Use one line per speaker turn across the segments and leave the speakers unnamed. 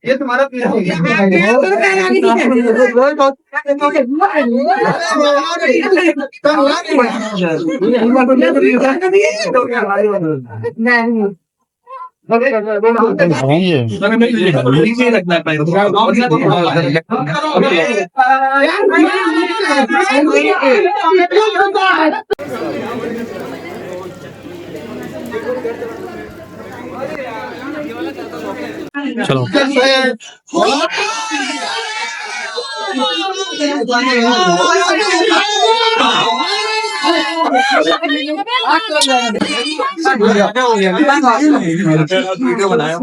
ये तुम्हारा पीला हो गया।
चलो वीडियो बनाया।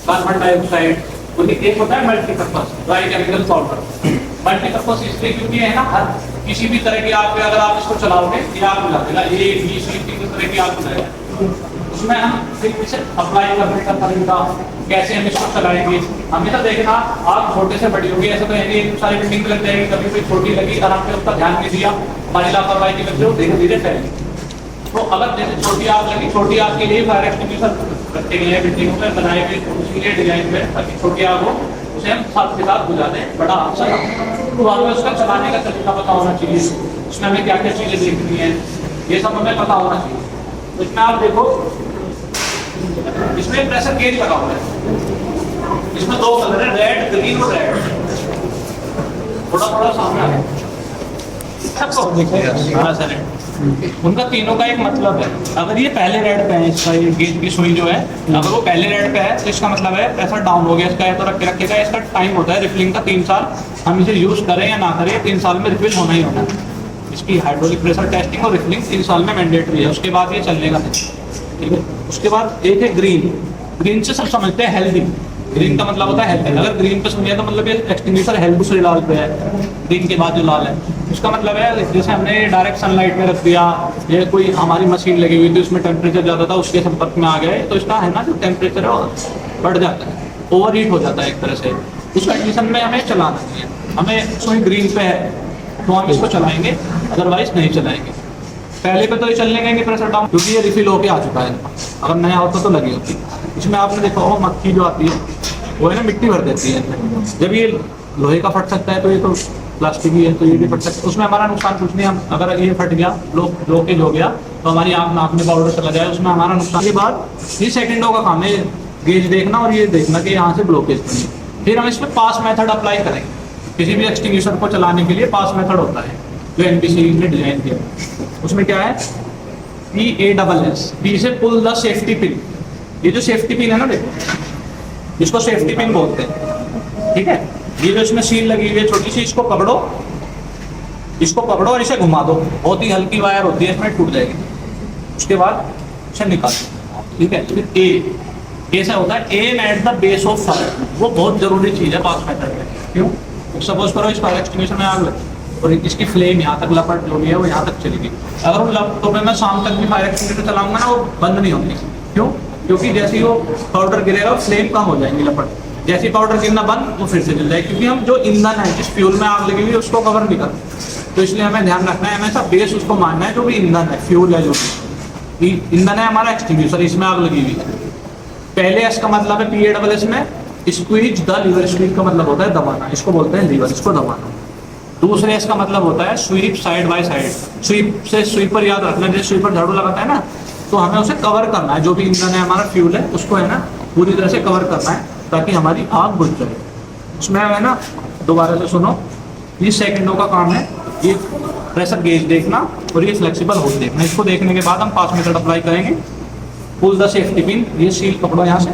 कार्बन डाइऑक्साइड उन्हीं एक होता है multipurpose dry chemical solver. Multipurpose इसलिए क्योंकि है ना हर किसी भी तरह की आग पे अगर आप इसको चलाओगे ये आग बुला देगा, A B C तीन तरह की आग बुलाएगा। उसमें हम फिर इसे अप्लाई करने का तरीका कैसे हम इसको चलाएंगे, हमें तो देखना आग छोटे से बड़ी होगी, ऐसे तो यदि सारी बिल्डिंग लग जाएगी, कभी कोई छोटी लगी और आपने उसका ध्यान नहीं दिया, हमारी लापरवाही की वजह से धीरे धीरे फैलेगी। तो अगर जैसे छोटी आग लगी, छोटी आग के लिए फायर एक्सटिंग्विशर रखे गए हैं बिल्डिंगों में बनाए हुए उसके डिजाइन में, ताकि छोटी आग हो उसे हम साथ के साथ बुझा दें, बड़ा अच्छा। तो हमें उसका चलाने का तरीका पता होना चाहिए, उसमें हमें क्या क्या चीजें देखनी है ये सब हमें पता होना चाहिए। तो इसमें आप देखो इसमें प्रेशर गेज लगा हुआ है, इसमें दो कलर है, रेड ग्रीन और रेड। थोड़ा थोड़ा सामने सबको देखिए उनका तीनों का एक मतलब है। अगर ये पहले रेड पे है, इसका ये गेज की सुई जो है अगर वो पहले रेड पे है तो इसका मतलब है प्रेशर डाउन हो गया इसका, है तो रख के रखेगा। इसका टाइम होता है रिफिलिंग का 3 साल, हम इसे यूज करें या ना करें 3 साल में रिफिल होना ही होना है। इसकी हाइड्रोलिक प्रेशर टेस्टिंग और रिफिलिंग 3 साल में मैंडेटरी है, उसके बाद ये चलने का नहीं, ठीक है। उसके बाद एक है ग्रीन, ग्रीन से सब समझते हैं हेल्दी, ग्रीन का मतलब होता है हेल्दी। अगर ग्रीन पे सुनिए तो मतलब ये एक्सटिंग्विशर है दूसरे लाल पे है, ग्रीन के बाद जो लाल है उसका मतलब है जैसे हमने डायरेक्ट सनलाइट में रख दिया, ये कोई हमारी मशीन लगी हुई थी उसमें टेम्परेचर ज़्यादा था, उसके संपर्क में आ गए तो इसका है ना जो टेम्परेचर है बढ़ जाता है, ओवर हीट हो जाता है एक तरह से। उस कंडीशन में हमें चलाना चाहिए, हमें सुई ग्रीन पे है तो हम इसको चलाएंगे, अदरवाइज नहीं चलाएंगे। पहले पे तो ये चलने का नहीं प्रेशर डाउन, क्योंकि ये रिफिल होके आ चुका है, अगर नया होता तो लगी होती। इसमें आपने देखा हो मक्खी जो आती है वो है ना मिट्टी भर देती है, जब ये लोहे का फट सकता है तो ये तो प्लास्टिक ही है तो ये भी फट सकता है, उसमें हमारा नुकसान कुछ नहीं। हम अगर ये फट गया ब्लॉकेज हो गया तो हमारी आँख नाक में पाउडर चला जाए, उसमें हमारा नुकसान। के बाद ये सेकंडों का काम है गेज देखना और ये देखना कि यहाँ से ब्लॉकेज नहीं। फिर हम इसमें पास मेथड अप्लाई करेंगे, किसी भी एक्सटिंग्विशर को चलाने के लिए पास मेथड होता है जो एनपीसी ने डिजाइन किया। उसमें क्या है PASS, P से पुल द सेफ्टी पिन। ये जो सेफ्टी पिन है ना देखो, इसको सेफ्टी पिन बोलते हैं, ठीक है। ये जो इसमें सील लगी हुई है छोटी सी, इसको पकड़ो और इसे घुमा दो, बहुत ही हल्की वायर होती है इसमें, टूट जाएगी। उसके बाद इसे निकाल दो, ठीक है। फिर ए से होता है aim at the base of fire, वो बहुत जरूरी चीज है पास मेथड में। क्यों? सपोज करो इस फायर एक्सटिंग्विशर में आग लगी और इसकी फ्लेम यहाँ तक लपट जो भी है वो यहाँ तक चलेगी, अगर वो लपटों में मैं शाम तक भी फायर एक्सटिंग्विशर चलाऊंगा ना वो बंद नहीं होगी। क्यों? क्योंकि जैसे ही वो पाउडर गिरेगा फ्लेम कम हो जाएंगी लपट, जैसे ही पाउडर गिरना बंद वो फिर से जल जाएगी, क्योंकि हम जो ईंधन है जिस फ्यूल में आग लगी हुई है उसको कवर नहीं करते। तो इसलिए हमें ध्यान रखना है, हमेशा बेस उसको मानना है जो भी ईंधन है, फ्यूल है जो भी ईंधन है हमारा एक्सटिंग्विशर, इसमें आग लगी हुई है। पहले एस का मतलब है PASS में स्क्वीज द लीवर, स्क्वीज का मतलब होता है दबाना, इसको बोलते हैं लीवर, इसको दबाना। दूसरे इसका मतलब होता है sweep side by side, sweep से स्वीपर याद रखना, जैसे स्वीपर झाड़ू लगाता है ना, तो हमें उसे कवर करना है, जो भी ईंधन है हमारा फ्यूल है उसको है ना पूरी तरह से कवर करना है ताकि हमारी आग बुझ जाए। उसमें है ना, दोबारा से सुनो, 20 सेकंडों का काम है ये प्रेशर गेज देखना और ये फ्लेक्सिबल होल देखना। इसको देखने के बाद हम 5 मिनट अप्लाई करेंगे। पुल द सेफ्टी पिन, ये सील पकड़ो यहाँ से,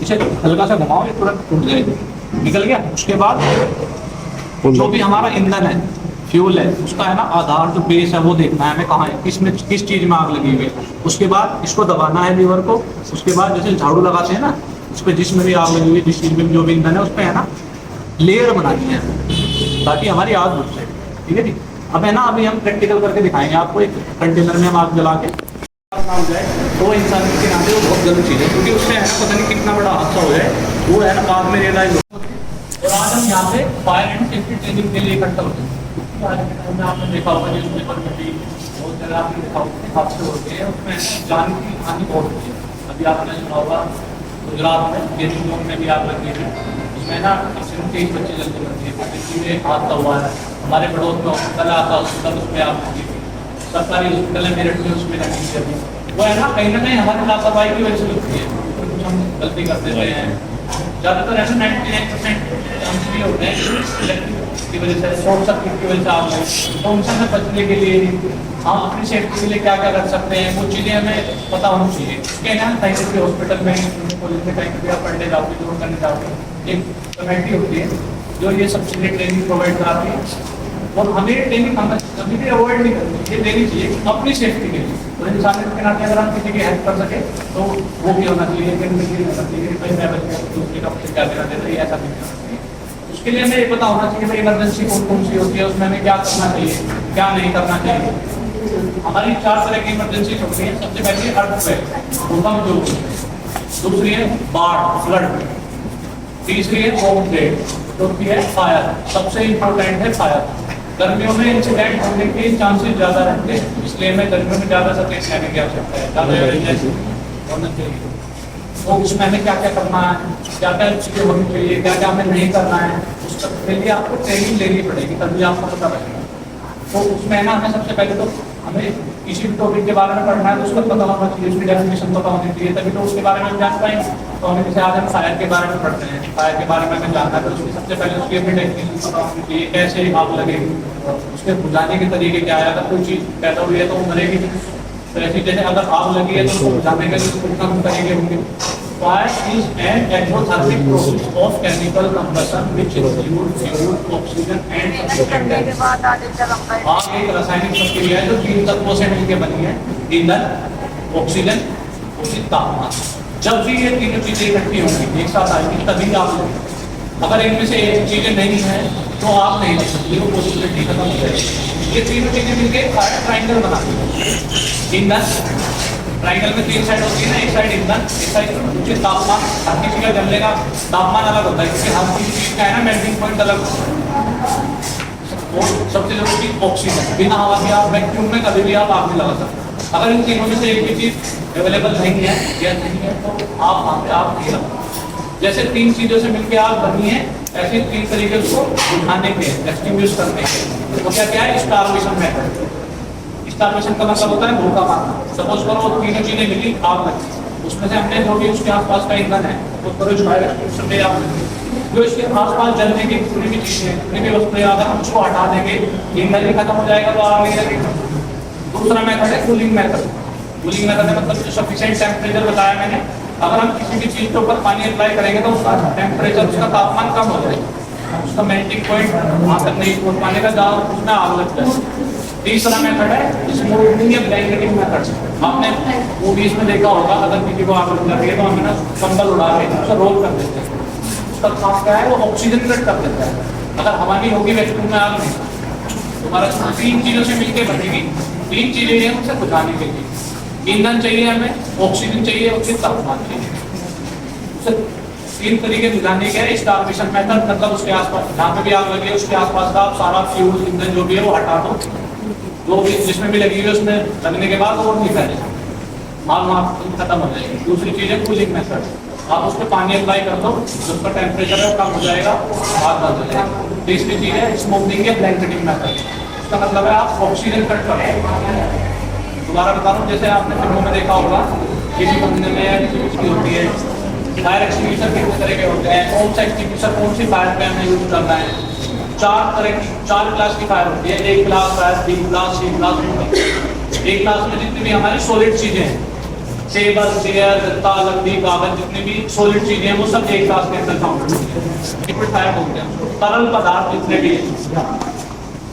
इसे हल्का सा घुमाओ, ये तुरंत टूट जाएगी, निकल गया। उसके बाद जो भी हमारा ईंधन है, फ्यूल है, उसका है ना आधार जो बेस है वो देखना है हमें, कहाँ है, किसमें किस चीज़ में आग लगी हुई है। उसके बाद इसको दबाना है लीवर को। उसके बाद जैसे झाड़ू लगाते हैं ना, उस पर जिसमें भी आग लगी हुई है, जिस चीज़ में भी जो भी ईंधन है, उस पर है ना लेयर बनानी है ताकि हमारी आग बुझ जाए। ठीक है जी। अब है ना, अभी हम प्रैक्टिकल करके दिखाएंगे आपको। एक कंटेनर में हम आग जला के हो जाए तो इंसान के नाते वो बहुत गलत चीज़ है, क्योंकि उससे है ना पता नहीं कितना बड़ा हादसा हो जाए, वो है ना आग में रियलाइज हो। और आज हम यहाँ पे फायर एंड सेफ्टी ट्रेनिंग के लिए इकट्ठा होते हैं। आज के टाइम में आपने देखा होगा न्यूज़ पेपर में भी बहुत जगह आपने देखा होगा हादसे होते हैं, उसमें जान की हानि बहुत होती है। अभी आपने सुना होगा गुजरात में गेरूर में भी आग लगी है, उसमें ना 23 बच्चे जल्दी बनती है, किसी में हादसा हुआ है। हमारे पड़ोस में हॉस्पिटल आता है, हॉस्पिटल उसमें आग लगी थी, सरकारी हॉस्पिटल है मेरठ में, उसमें लगी थी। अभी वो है ना कहीं हमारी लापरवाही की वजह से होती है, कुछ हम गलती करते रहे हैं। ज़्यादातर ऐसे 99% चांस भी होते हैं इलेक्ट्रिक की वजह से, शॉर्ट सर्किट की वजह से आग लगी। तो उनसे हमें बचने के लिए हम अपनी सेफ्टी के लिए क्या क्या कर सकते हैं, वो चीज़ें हमें पता होनी चाहिए। उसके ना कहीं भी हॉस्पिटल में, कॉलेज में, कहीं भी आप पढ़ने जाओगे, जरूर करने जाओगे, एक कमेटी होती है जो ये सब चीज़ें ट्रेनिंग प्रोवाइड कराती है। और हमें ट्रेनिंग हमें कभी भी अवॉइड नहीं करनी, ये देनी चाहिए अपनी सेफ्टी के लिए। तो इंसानियत के नाते अगर हम किसी की हेल्प कर सके तो वो भी होना चाहिए, कि भाई मैं बच्चे दूसरे का मुझे क्या देना देता है, ऐसा नहीं करना चाहिए। उसके लिए हमें ये पता होना चाहिए भाई इमरजेंसी कौन कौन सी होती है, उसमें हमें क्या करना चाहिए, क्या नहीं करना चाहिए। हमारी 4 तरह की इमरजेंसी होती है। सबसे पहले अर्थक्वेक, भूकंप जो होती है, दूसरी है बाढ़, फ्लड, तीसरी है बॉम्ब, चौथी है फायर। सबसे इम्पोर्टेंट है फायर। गर्मियों में इंसिडेंट होने के चांसेस ज़्यादा रहते हैं, इसलिए हमें गर्मियों में ज़्यादा सतर्क रहने की आवश्यकता है, ज़्यादा होना चाहिए। तो उसमें हमें क्या क्या करना है, क्या क्या चीज़ें होनी चाहिए, क्या क्या हमें नहीं करना है, उसके लिए आपको ट्रेनिंग लेनी पड़ेगी, तभी आपको पता लगेगा। तो उसमें ना हमें सबसे पहले तो हमें किसी भी टॉपिक के बारे में पढ़ना है तो उसका पता होना चाहिए, उसकी डेफिनेशन पता होनी चाहिए, तभी तो उसके बारे में जान पाएंगे। तो हमें जैसे आज हम फायर के बारे में पढ़ते हैं, फायर के बारे में हमें जानना है तो उसकी सबसे पहले उसकी अपनी डेफिनेशन पता होनी चाहिए, कैसे आग लगेगी, उसके बुझाने के तरीके क्या है। अगर कोई चीज़ पैदा हुई है तो वो मरेगी, तो ऐसी जैसे अगर आग लगी है तो उसको बुझाने के लिए कितना तरीके होंगे। Fire is an exothermic process of chemical combustion which includes fuel, oxygen and surfactants. आग एक रासायनिक प्रक्रिया है जो 3 तत्वों से मिलकर बनी है, ईंधन, ऑक्सीजन और तापमान। जब भी ये तीनों चीजें इकट्ठी होंगी, एक साथ आएंगी, तभी आग लगेगी। अगर इनमें से एक चीजें नहीं है तो आग नहीं लग सकती, वो पॉसिबिलिटी खत्म हो जाएगी। ये तीनों चीजें मिलकर फायर ट्रायंगल बनाती है। ईंधन, ट्रायंगल में 3 साइड होती है ना, एक साइड ईंधन, एक साइड नीचे तापमान। हर किसी का जलने का तापमान अलग होता है, क्योंकि हर किसी चीज का है ना मेल्टिंग पॉइंट अलग होता है। और सबसे जरूरी ऑक्सीजन, बिना हवा के आप वैक्यूम में कभी भी आप आग नहीं लगा सकते। अगर इन तीनों में से एक भी चीज अवेलेबल नहीं है या नहीं है तो आप वहाँ पे आग नहीं लगा। जैसे 3 चीजों से मिलकर आग बनी है, ऐसे 3 तरीके उसको बुझाने के, एक्सटिंग्विश करने के। तो क्या है स्टारवेशन मेथड। स्टारवेशन का मतलब होता है भूखा मारना। सपोज करो वो तीनों चीजें मिली, आग लगी, उसमें से हमने जो भी उसके आसपास का ईंधन है वो करो जो फायर एक्सटिंग्विशर में आग लगी, जो इसके आसपास जलने की पूरी भी चीजें, पूरी भी वस्तुएं अगर हम उसको हटा देंगे, ईंधन ही खत्म हो जाएगा तो आग नहीं लगेगी। दूसरा मेथड है कूलिंग मेथड। कूलिंग मेथड है मतलब सफिशिएंट टेम्परेचर बताया मैंने। अगर हम किसी भी चीज के ऊपर पानी अप्लाई करेंगे तो उसका टेम्परेचर, उसका तापमान कम हो जाएगा, उसका मेल्टिंग पॉइंट वहाँ तक नहीं पहुँच पाने का, जहाँ उसमें आग लग जाए। तीसरा मेथड है स्मूथनिंग या ब्लैंकेटिंग मेथड। आपने मूवीज में देखा होगा, अगर किसी को आग लग रही है तो हमें ना कंबल उड़ा के उसका रोल कर देते हैं। उसका काम क्या है, वो ऑक्सीजन कट कर देता है। अगर हवा नहीं होगी वैक्यूम में आग नहीं, तुम्हारा 3 चीजों से मिलकर बनेगी। 3 चीजें हैं उसे बुझाने के लिए, ईंधन चाहिए हमें, ऑक्सीजन चाहिए, उसके तापमान चाहिए। उसे 3 तरीके बुझाने के हैं। स्टारवेशन मेथड मतलब उसके आसपास जहाँ पे भी आग लगी है उसके आसपास का आप सारा फ्यूल, ईंधन जो भी है वो हटा दो, जो भी जिसमें भी लगी हुई है उसमें लगने के बाद वो नहीं फैलेगा, माल खत्म हो जाएगी। दूसरी चीज़ है कूलिंग मेथड। आप उस पर पानी अप्लाई कर दो, उसका टेम्परेचर है कम हो जाएगा, बात आ जाएगा। तीसरी चीज है स्मोकिंग या ब्लैंकेटिंग मेथड। इसका मतलब है आप ऑक्सीजन कट कर रहे हो। दोबारा बता रहा हूँ, जैसे आपने फिल्मों में देखा होगा किसी बंदे में या किसी चीज की होती है, फायर एक्सटिंग्विशर कितने तरह के होते हैं, कौन सा एक्सटिंग्विशर कौन सी फायर पे हमें यूज करना है। चार क्लास की फायर होती है, एक क्लास फायर, बी क्लास, सी क्लास। एक क्लास में जितनी भी हमारी सॉलिड चीजें हैं, टेबल, चेयर, गत्ता, लकड़ी, कागज, जितनी भी सॉलिड चीजें हैं वो सब एक क्लास के अंदर काउंट होती है। लिक्विड फायर बोलते हैं। तरल पदार्थ जितने भी हैं,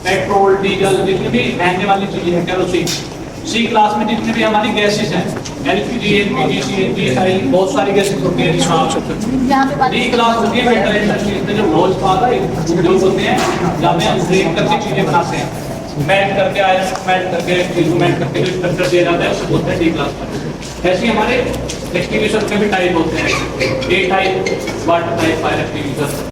पेट्रोल, डीजल, जितनी भी बहने वाली चीजें हैं, केरोसिन। सी क्लास में जितनी भी हमारी गैसेस हैं, एलपीजी, एलपीजी, सीएनजी, सारी बहुत सारी गैसेस होती हैं जिसमें। डी क्लास होती है वेंटिलेशन, इसमें जो होल्स पाता है जो होते हैं जहाँ पे हम ब्रेक करके चीजें बनाते हैं, मेल्ट करके आयरन मेल्ट करके मेल्ट करके जो स्ट्रक्चर दिया जाता है उसको बोलते हैं डी क्लास। ऐसे हमारे एक्सटिंग्विशर के भी टाइप होते हैं, A type, water type, fire extinguisher.